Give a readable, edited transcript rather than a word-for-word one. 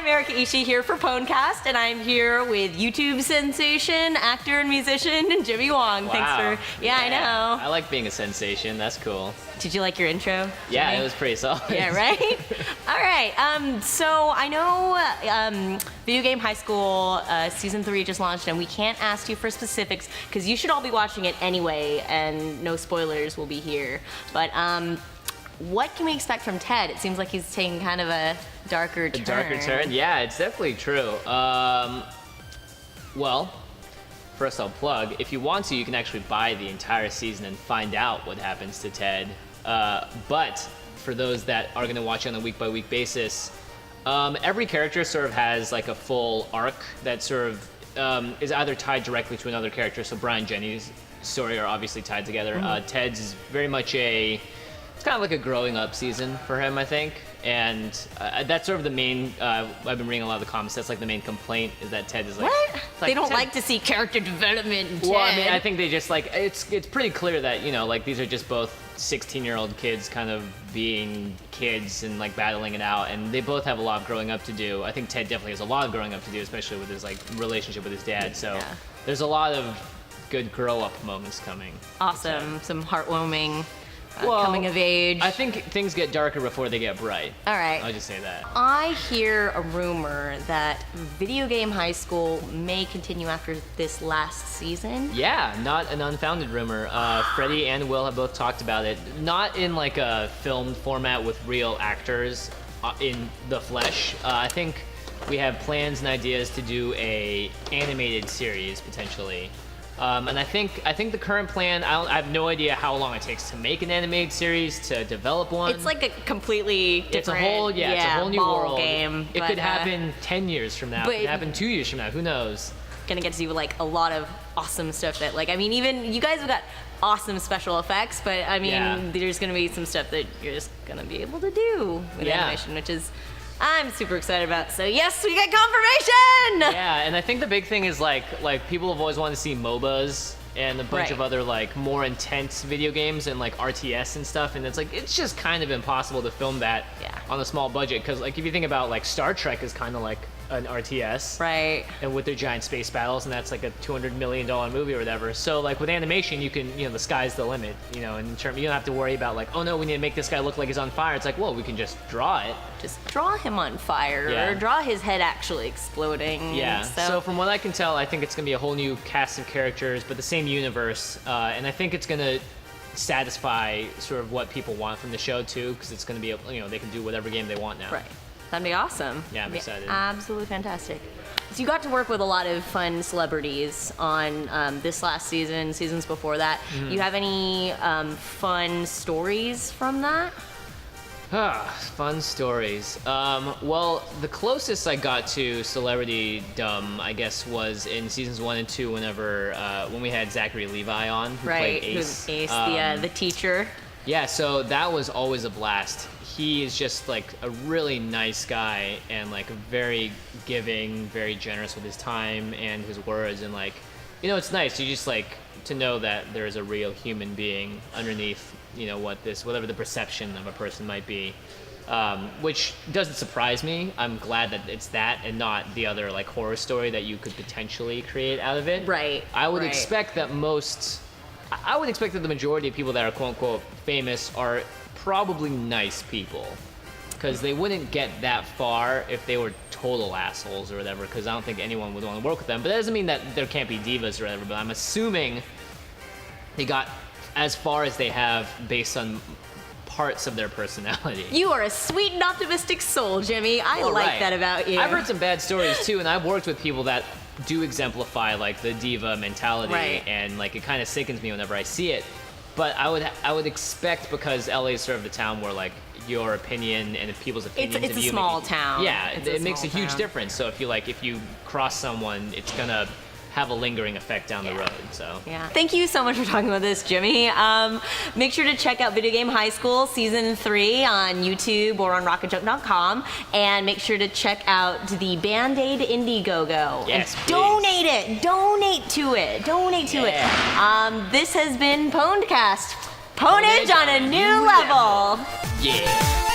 Erika here for Pwnedcast, and I'm here with YouTube sensation, actor and musician, Jimmy Wong. Wow. Thanks for, I know. I like being a sensation, that's cool. Did you like your intro, Yeah, Jimmy? it was pretty solid. Yeah, right? All right, so I know Video Game High School Season 3 just launched, and we can't ask you for specifics, because you should all be watching it anyway, and no spoilers will be here. But what can we expect from Ted? It seems like he's taking kind of a darker turn. A darker turn? Yeah, it's definitely true. Well, first I'll plug, if you want to, you can actually buy the entire season and find out what happens to Ted. But for those that are going to watch it on a week-by-week basis, every character sort of has like a full arc that sort of is either tied directly to another character. So Brian and Jenny's story are obviously tied together. Mm-hmm. Ted's is very much it's kind of like a growing up season for him, I think. And that's sort of the main, I've been reading a lot of the comments, that's like the main complaint is that Ted is like... What? They don't Ted, like to see character development in Ted. Well, I mean, I think they just like, it's pretty clear that, you know, like these are just both 16-year-old kids kind of being kids and like battling it out, and they both have a lot of growing up to do. I think Ted definitely has a lot of growing up to do, especially with his like relationship with his dad. So there's a lot of good grow-up moments coming. Awesome. Some heartwarming coming of age. I think things get darker before they get bright. All right. I'll just say that. I hear a rumor that Video Game High School may continue after this last season. Yeah, not an unfounded rumor. Freddie and Will have both talked about it. Not in like a filmed format with real actors in the flesh. I think we have plans and ideas to do a animated series potentially. And I think the current plan, I have no idea how long it takes to make an animated series, to develop one. It's like a completely different, it's a whole new world. Game. It could happen 10 years from now. It could happen 2 years from now. Who knows? Gonna get to see like a lot of awesome stuff that, like, I mean, even you guys have got awesome special effects, but I mean, there's gonna be some stuff that you're just gonna be able to do with animation, which is I'm super excited about. So yes, we get confirmation! Yeah, and I think the big thing is like people have always wanted to see MOBAs and a bunch of other like more intense video games and like RTS and stuff, and it's just kind of impossible to film that on a small budget, because like if you think about like Star Trek is kind of like an RTS, right? And with their giant space battles, and that's like a $200 million movie or whatever. So like with animation, you can, the sky's the limit, in terms, you don't have to worry about like, oh no, we need to make this guy look like he's on fire. It's like, well, we can just draw it. Just draw him on fire, or draw his head actually exploding. Yeah. So from what I can tell, I think it's gonna be a whole new cast of characters, but the same universe, and I think it's gonna satisfy sort of what people want from the show too, because it's gonna be, they can do whatever game they want now. Right. That'd be awesome. Yeah, I'm excited. Absolutely fantastic. So you got to work with a lot of fun celebrities on this last season, seasons before that. Mm-hmm. You have any fun stories from that? Fun stories. Well, the closest I got to celebrity-dom, I guess, was in seasons 1 and 2 when we had Zachary Levi on, who played Ace. Ace, the teacher. Yeah, so that was always a blast. He is just like a really nice guy, and like very giving, very generous with his time and his words, and like, it's nice. You just like to know that there is a real human being underneath, whatever the perception of a person might be, which doesn't surprise me. I'm glad that it's that and not the other like horror story that you could potentially create out of it. Right. I would expect that the majority of people that are quote unquote famous are probably nice people, because they wouldn't get that far if they were total assholes or whatever, because I don't think anyone would want to work with them. But that doesn't mean that there can't be divas or whatever, but I'm assuming they got as far as they have based on parts of their personality. You are a sweet and optimistic soul, Jimmy. I like that about you. I've heard some bad stories too, and I've worked with people that do exemplify like the diva mentality, and like it kind of sickens me whenever I see it. But I would expect, because LA is sort of the town where like your opinion and people's opinions it's a small town. Yeah, it makes a huge difference. So if you cross someone, it's gonna have a lingering effect down the road. So thank you so much for talking about this, Jimmy. Make sure to check out Video Game High School Season 3 on YouTube or on rocketjunk.com, and make sure to check out the Band-Aid Indiegogo. Yes, and donate to it. This has been Pwnedcast. Pwnage on a new level. Yeah.